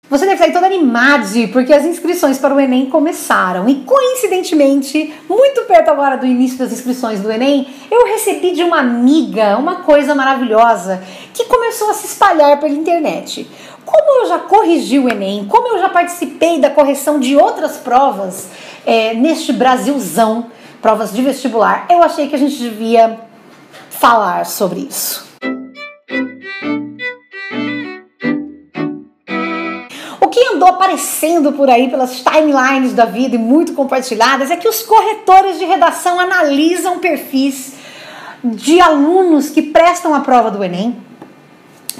Você deve estar aí todo animado, porque as inscrições para o Enem começaram. E coincidentemente, muito perto agora do início das inscrições do Enem, eu recebi de uma amiga uma coisa maravilhosa que começou a se espalhar pela internet. Como eu já corrigi o Enem, como eu já participei da correção de outras provas neste Brasilzão, provas de vestibular, eu achei que a gente devia falar sobre isso. O que andou aparecendo por aí pelas timelines da vida e muito compartilhadas é que os corretores de redação analisam perfis de alunos que prestam a prova do Enem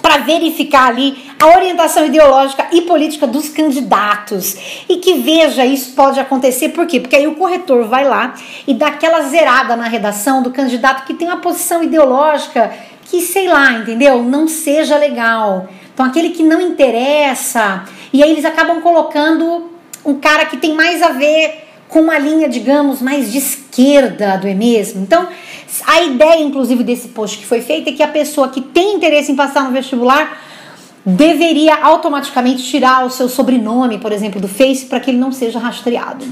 para verificar ali a orientação ideológica e política dos candidatos. E que veja, isso pode acontecer, por quê? Porque aí o corretor vai lá e dá aquela zerada na redação do candidato que tem uma posição ideológica que, sei lá, entendeu? Não seja legal. Então aquele que não interessa, e aí eles acabam colocando um cara que tem mais a ver com uma linha, digamos, mais de esquerda, não é mesmo? Então, a ideia, inclusive, desse post que foi feito é que a pessoa que tem interesse em passar no vestibular deveria automaticamente tirar o seu sobrenome, por exemplo, do Face, para que ele não seja rastreado.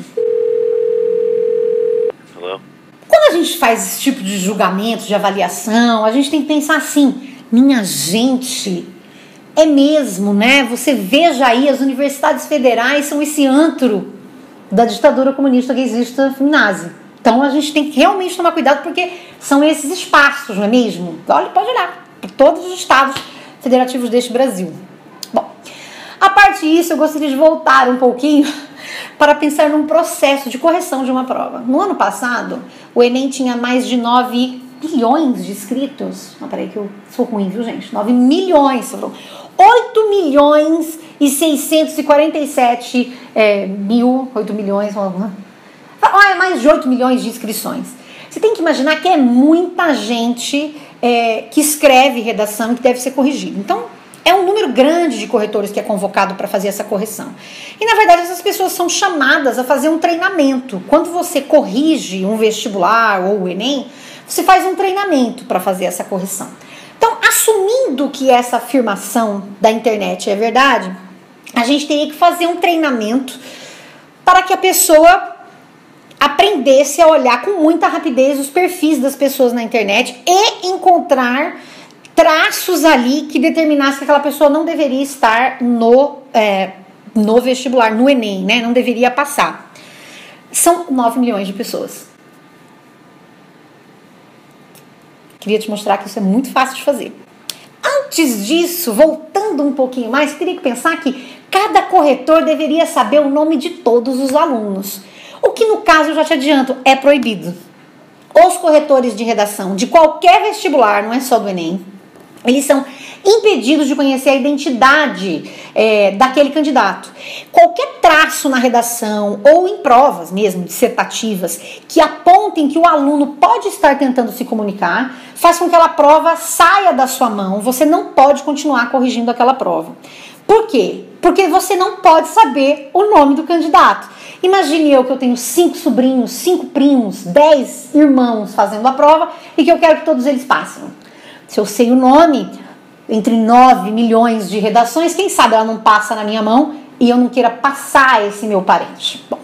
Hello? Quando a gente faz esse tipo de julgamento, de avaliação, a gente tem que pensar assim, minha gente, é mesmo, né? Você veja aí, as universidades federais são esse antro da ditadura comunista gaysista feminazi. Então a gente tem que realmente tomar cuidado porque são esses espaços, não é mesmo? Olha, pode olhar para todos os estados federativos deste Brasil. Bom, a parte disso, eu gostaria de voltar um pouquinho para pensar num processo de correção de uma prova. No ano passado, o Enem tinha mais de 9 milhões de inscritos. Não, peraí que eu sou ruim, viu, gente? 9 milhões, 8 milhões e 647 mil, 8 milhões, mais de 8 milhões de inscrições. Você tem que imaginar que é muita gente que escreve redação e que deve ser corrigido. Então, é um número grande de corretores que é convocado para fazer essa correção. E, na verdade, essas pessoas são chamadas a fazer um treinamento. Quando você corrige um vestibular ou o Enem, você faz um treinamento para fazer essa correção. Então, assumindo que essa afirmação da internet é verdade, a gente teria que fazer um treinamento para que a pessoa aprendesse a olhar com muita rapidez os perfis das pessoas na internet e encontrar traços ali que determinassem que aquela pessoa não deveria estar no vestibular, no Enem, né? Não deveria passar. São 9 milhões de pessoas. Queria te mostrar que isso é muito fácil de fazer. Antes disso, voltando um pouquinho mais, você teria que pensar que cada corretor deveria saber o nome de todos os alunos. O que, no caso, eu já te adianto, é proibido. Os corretores de redação de qualquer vestibular, não é só do Enem, eles são impedidos de conhecer a identidade daquele candidato. Qualquer traço na redação ou em provas mesmo, dissertativas, que apontem que o aluno pode estar tentando se comunicar, faz com que aquela prova saia da sua mão, você não pode continuar corrigindo aquela prova. Por quê? Porque você não pode saber o nome do candidato. Imagine eu que eu tenho 5 sobrinhos, 5 primos, 10 irmãos fazendo a prova e que eu quero que todos eles passem. Se eu sei o nome, entre 9 milhões de redações, quem sabe ela não passa na minha mão e eu não queira passar esse meu parente. Bom,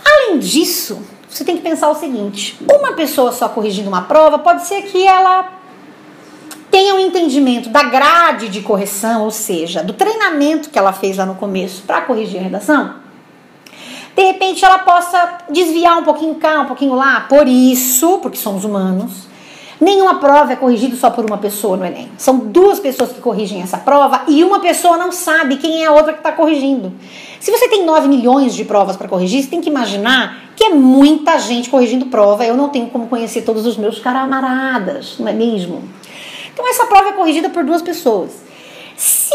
além disso, você tem que pensar o seguinte, uma pessoa só corrigindo uma prova, pode ser que ela tenha um entendimento da grade de correção, ou seja, do treinamento que ela fez lá no começo para corrigir a redação. De repente ela possa desviar um pouquinho cá, um pouquinho lá, por isso, porque somos humanos, nenhuma prova é corrigida só por uma pessoa no Enem. São 2 pessoas que corrigem essa prova e uma pessoa não sabe quem é a outra que está corrigindo. Se você tem 9 milhões de provas para corrigir, você tem que imaginar que é muita gente corrigindo prova. Eu não tenho como conhecer todos os meus camaradas, não é mesmo? Então essa prova é corrigida por 2 pessoas. Se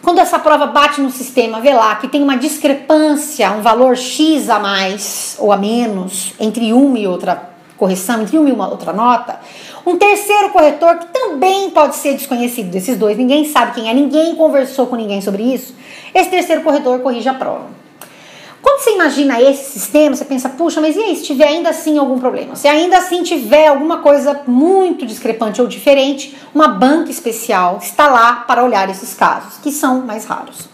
quando essa prova bate no sistema, vê lá que tem uma discrepância, um valor X a mais ou a menos entre uma e outra correção, entre uma e uma outra nota, um terceiro corretor, que também pode ser desconhecido desses 2, ninguém sabe quem é, ninguém conversou com ninguém sobre isso, esse terceiro corretor corrige a prova. Quando você imagina esse sistema, você pensa, puxa, mas e aí se tiver ainda assim algum problema? Se ainda assim tiver alguma coisa muito discrepante ou diferente, uma banca especial está lá para olhar esses casos, que são mais raros.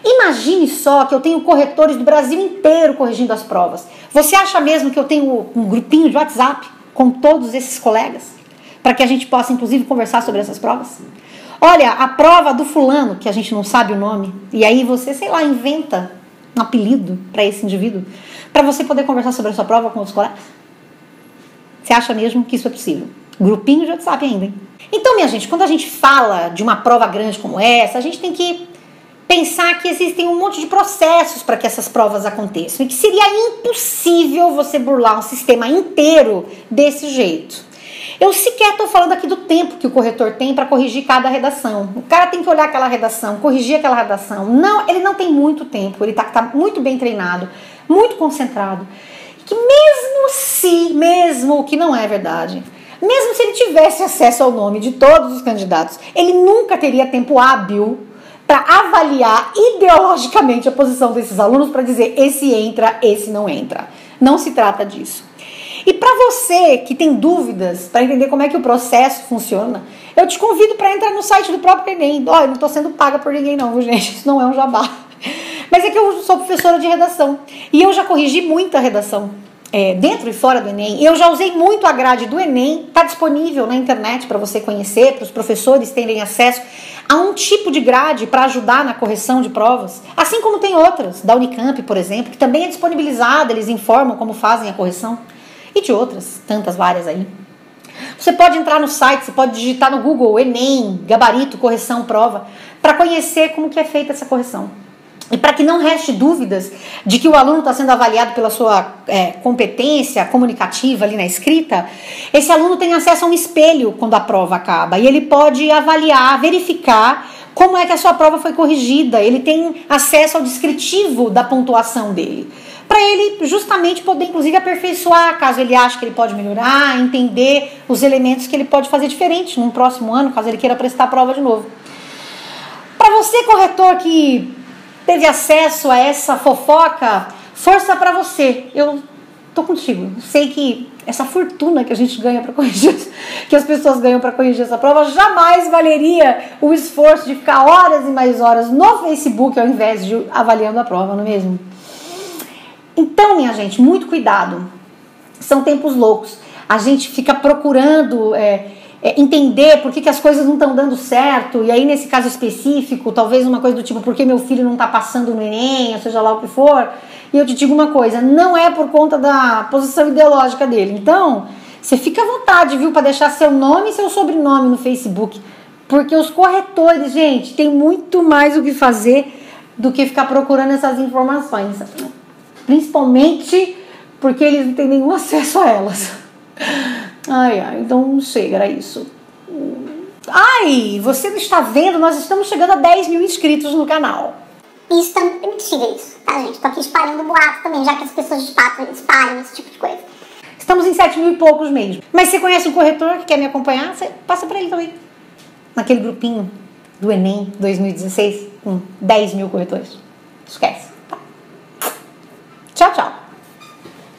Imagine só que eu tenho corretores do Brasil inteiro corrigindo as provas. Você acha mesmo que eu tenho um grupinho de WhatsApp com todos esses colegas? Para que a gente possa, inclusive, conversar sobre essas provas? Olha, a prova do fulano, que a gente não sabe o nome, e aí você, sei lá, inventa um apelido para esse indivíduo, para você poder conversar sobre a sua prova com outros colegas? Você acha mesmo que isso é possível? Grupinho de WhatsApp ainda, hein? Então, minha gente, quando a gente fala de uma prova grande como essa, a gente tem que pensar que existem um monte de processos para que essas provas aconteçam e que seria impossível você burlar um sistema inteiro desse jeito. Eu sequer estou falando aqui do tempo que o corretor tem para corrigir cada redação. O cara tem que olhar aquela redação, corrigir aquela redação. Não, ele não tem muito tempo, ele tá muito bem treinado, muito concentrado. Que mesmo que não é verdade, mesmo se ele tivesse acesso ao nome de todos os candidatos, ele nunca teria tempo hábil para avaliar ideologicamente a posição desses alunos para dizer esse entra, esse não entra. Não se trata disso. E para você que tem dúvidas para entender como é que o processo funciona, eu te convido para entrar no site do próprio Enem. Olha, eu não estou sendo paga por ninguém não, gente, isso não é um jabá. Mas é que eu sou professora de redação e eu já corrigi muita redação. Dentro e fora do Enem. Eu já usei muito a grade do Enem, está disponível na internet para você conhecer, para os professores terem acesso a um tipo de grade para ajudar na correção de provas, assim como tem outras, da Unicamp, por exemplo, que também é disponibilizada, eles informam como fazem a correção, e de outras, tantas várias aí. Você pode entrar no site, você pode digitar no Google Enem, gabarito, correção, prova, para conhecer como que é feita essa correção. E para que não reste dúvidas de que o aluno está sendo avaliado pela sua competência comunicativa ali na escrita, esse aluno tem acesso a um espelho quando a prova acaba. E ele pode avaliar, verificar como é que a sua prova foi corrigida. Ele tem acesso ao descritivo da pontuação dele. Para ele justamente poder, inclusive, aperfeiçoar, caso ele ache que ele pode melhorar, entender os elementos que ele pode fazer diferente num próximo ano, caso ele queira prestar a prova de novo. Para você, corretor, que teve acesso a essa fofoca, força pra você. Eu tô contigo. Sei que essa fortuna que a gente ganha para corrigir, que as pessoas ganham para corrigir essa prova, jamais valeria o esforço de ficar horas e mais horas no Facebook ao invés de avaliando a prova, não é mesmo? Então, minha gente, muito cuidado. São tempos loucos. A gente fica procurando entender por que as coisas não estão dando certo, e aí nesse caso específico, talvez uma coisa do tipo, por que meu filho não está passando no Enem, ou seja lá o que for, e eu te digo uma coisa, não é por conta da posição ideológica dele. Então, você fica à vontade, viu, para deixar seu nome e seu sobrenome no Facebook, porque os corretores, gente, tem muito mais o que fazer do que ficar procurando essas informações, principalmente porque eles não têm nenhum acesso a elas. Então não chega, era isso. Você não está vendo? Nós estamos chegando a 10 mil inscritos no canal. Isso também é mentira, isso, tá, gente? Tô aqui espalhando boato também, já que as pessoas de fato espalham esse tipo de coisa. Estamos em 7 mil e poucos mesmo. Mas você conhece um corretor que quer me acompanhar? Você passa pra ele também. Naquele grupinho do Enem 2016, com 10 mil corretores. Esquece.